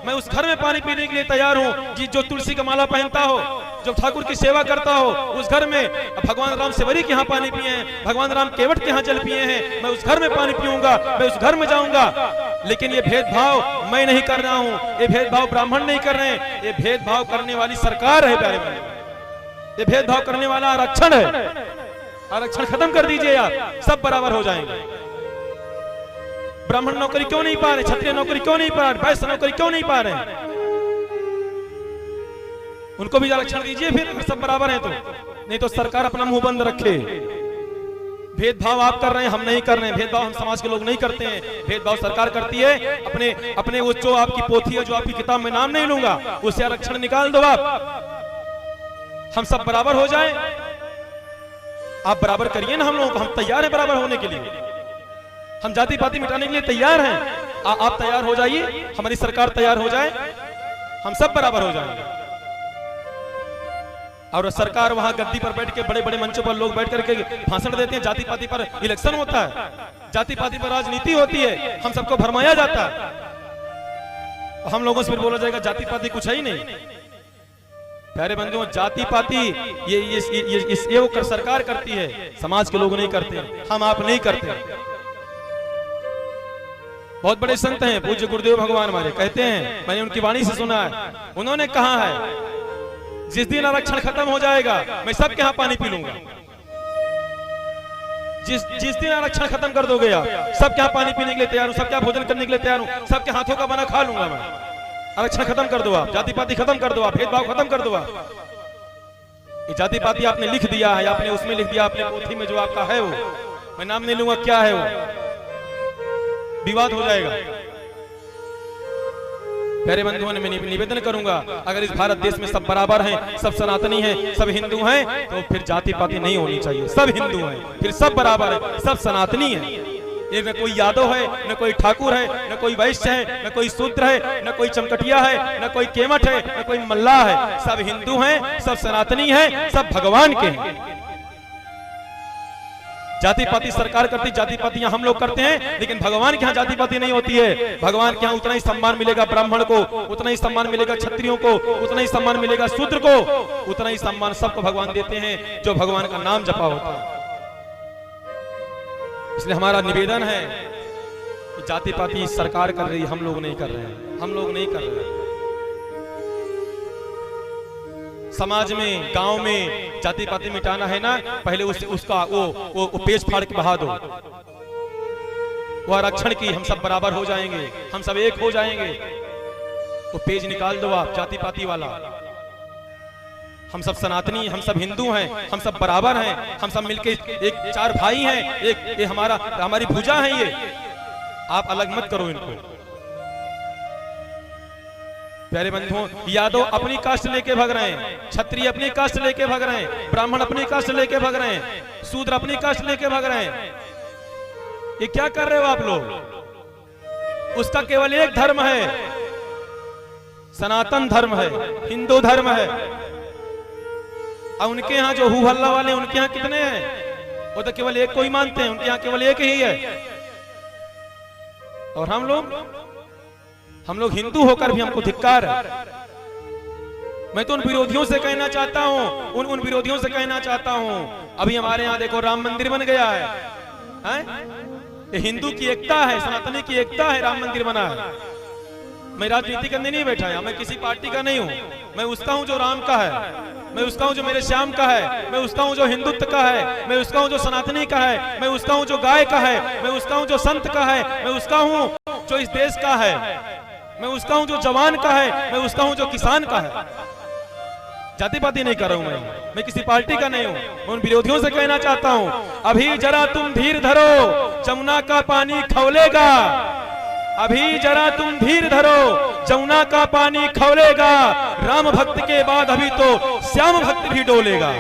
मैं उस घर में पानी पीने के लिए तैयार हूँ जो तुलसी का माला पहनता हो, जो ठाकुर की सेवा करता हो। उस घर में भगवान राम सेवरी के यहाँ पानी पिए हैं, भगवान राम केवट के यहाँ जल पिए हैं, मैं उस घर में पानी पीऊंगा, मैं उस घर में जाऊंगा। लेकिन ये भेदभाव मैं नहीं कर रहा हूँ, ये भेदभाव ब्राह्मण नहीं कर रहे हैं, ये भेदभाव करने वाली सरकार है प्यारे भाई, ये भेदभाव करने वाला आरक्षण है। आरक्षण खत्म कर दीजिए आप, सब बराबर हो जाएंगे। ब्राह्मण नौकरी क्यों नहीं पा रहे, क्षत्रिय नौकरी क्यों नहीं पा रहे, वैश्य नौकरी क्यों नहीं पा रहे? उनको भी आरक्षण दीजिए फिर, सब बराबर हैं तो। नहीं तो सरकार अपना मुंह बंद रखे। भेदभाव आप कर रहे हैं, हम नहीं कर रहे हैं। भेदभाव हम समाज के लोग नहीं करते हैं, भेदभाव सरकार करती है। अपने वो जो आपकी पोथी है, जो आपकी किताब में नाम नहीं लूंगा, उससे आरक्षण निकाल दो आप, हम सब बराबर हो जाए। आप बराबर करिए ना हम लोगों को, हम तैयार हैं बराबर होने के लिए, हम जाति पाति मिटाने के लिए तैयार हैं। आप तैयार हो जाइए, हमारी सरकार तैयार हो जाए, हम सब बराबर हो जाएंगे। और सरकार वहां गद्दी पर बैठ के, बड़े बड़े मंचों पर लोग बैठ करके भाषण देते हैं, जाति पाति पर इलेक्शन होता है, जाति पाति पर राजनीति होती है, हम सबको भरमाया जाता है। हम लोगों से फिर बोला जाएगा जाति पाति कुछ है ही नहीं। प्यारे बंधुओं, जाति पाति ये वो सरकार करती है, समाज के लोग नहीं करते, हम आप नहीं करते। बहुत बड़े संत हैं, पूज्य गुरुदेव भगवान हमारे कहते हैं, मैंने उनकी वाणी से सुना है, उन्होंने कहा है जिस दिन आरक्षण खत्म हो जाएगा मैं सबके यहाँ पानी पी लूंगा। जिस दिन आरक्षण खत्म कर दोगे आप, सबके यहाँ पानी पीने के लिए तैयार हूँ, सबके यहाँ भोजन करने के लिए तैयार हूँ, सबके हाथों का बना खा लूंगा मैं। आरक्षण खत्म कर दो आप, जाति पाति खत्म कर दो आप, भेदभाव खत्म कर दो आप। ये जाति पाति आपने लिख दिया है, आपने उसमें लिख दिया, आपने पोथी में जो आपका है वो, मैं नाम नहीं लूंगा क्या है वो, विवाद हो जाएगा। प्यारे बंधुओं ने मैं निवेदन करूंगा, अगर इस भारत देश में सब बराबर हैं, सब सनातनी हैं, सब हिंदू हैं, तो फिर जाति पाति नहीं होनी चाहिए। सब हिंदू हैं, फिर सब बराबर हैं, सब सनातनी हैं। ये न कोई यादव है, न कोई ठाकुर है, न कोई वैश्य है, न कोई शूद्र है, न कोई चमकटिया है, न कोई केमठ है, न कोई मल्लाह है। सब हिंदू हैं, सब सनातनी हैं, सब भगवान के हैं। जाति पाति सरकार करती, जाति पाति हम लोग करते हैं, लेकिन भगवान के यहाँ जाति पाति नहीं होती है। भगवान के यहाँ उतना ही सम्मान मिलेगा ब्राह्मण को, उतना ही सम्मान मिलेगा क्षत्रियों को, उतना ही सम्मान मिलेगा शूद्र को, उतना ही सम्मान सबको भगवान देते हैं जो भगवान का नाम जपा होता है। इसलिए हमारा निवेदन है कि जाति पाति सरकार कर रही, हम लोग नहीं कर रहे हैं, हम लोग नहीं कर रहे हैं। समाज में, गांव में जाति पाति मिटाना है ना, पहले उसका वो पेज फाड़ के बहा दो, वो आरक्षण की, हम सब बराबर हो जाएंगे, हम सब एक हो जाएंगे। वो पेज निकाल दो आप, जाति पाति वाला। हम सब सनातनी, हम सब हिंदू हैं, हम सब बराबर हैं, हम सब मिलके एक चार भाई हैं, एक ये हमारी भुजा है ये। आप अलग मत करो इनको। प्यारे बंधुओं, यादव अपनी कास्ट लेके भाग रहे हैं, क्षत्रिय अपनी कास्ट लेके भाग रहे हैं, ब्राह्मण अपनी कास्ट लेके भाग रहे हैं, शूद्र अपनी कास्ट लेके भाग रहे हैं। ये क्या कर रहे हो आप लोग? उसका केवल एक धर्म है, सनातन धर्म है, हिंदू धर्म है। और उनके यहाँ जो हु हल्ला वाले, उनके यहाँ कितने हैं? वो तो केवल एक को ही मानते हैं, उनके यहाँ केवल एक ही है। और हम लोग हिंदू होकर भी हमको धिक्कार है। मैं तो उन विरोधियों से कहना चाहता हूं, उन विरोधियों से कहना चाहता हूं, अभी हमारे यहाँ देखो राम मंदिर बन गया है, ये हिंदू की एकता है, सनातनी की एकता है, राम मंदिर बना है। मैं राजनीति करने नहीं बैठा है, मैं किसी पार्टी का नहीं हूं, मैं उसका हूं जो राम का है, मैं उसका हूं जो मेरे श्याम का है, मैं उसका हूं जो हिंदुत्व का है, मैं उसका हूं जो सनातनी का है, मैं उसका हूं जो गाय का है, मैं उसका हूं जो संत का है, मैं उसका हूं जो इस देश का है, मैं उसका हूं जो जवान का है, मैं उसका हूं जो किसान का है। जाति पाति नहीं कर रहा हूं मैं किसी पार्टी का नहीं हूं। मैं उन विरोधियों से कहना चाहता हूं, अभी जरा तुम धीर धरो, जमुना का पानी खौलेगा। अभी जरा तुम धीर धरो, जमुना का पानी खौलेगा। राम भक्त के बाद अभी तो श्याम भक्त भी डोलेगा।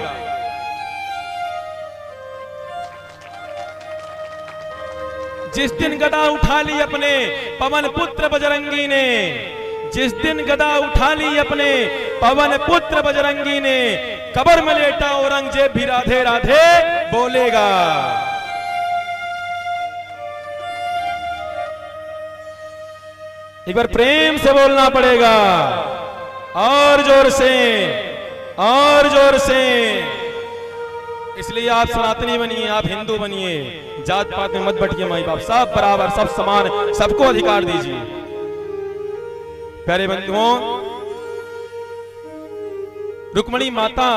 जिस दिन गदा उठा ली अपने पवन पुत्र बजरंगी ने, जिस दिन गदा उठा ली अपने पवन पुत्र बजरंगी ने, कब्र में लेटा औरंगजेब भी राधे राधे बोलेगा। एक बार प्रेम से बोलना पड़ेगा, और जोर से, और जोर से। इसलिए आप सनातनी बनिए, आप हिंदू बनिए, जात पात में मत बटिए माई बाप, सब बराबर, सब समान, सबको अधिकार दीजिए। प्यारे बंधुओं, रुक्मणी माता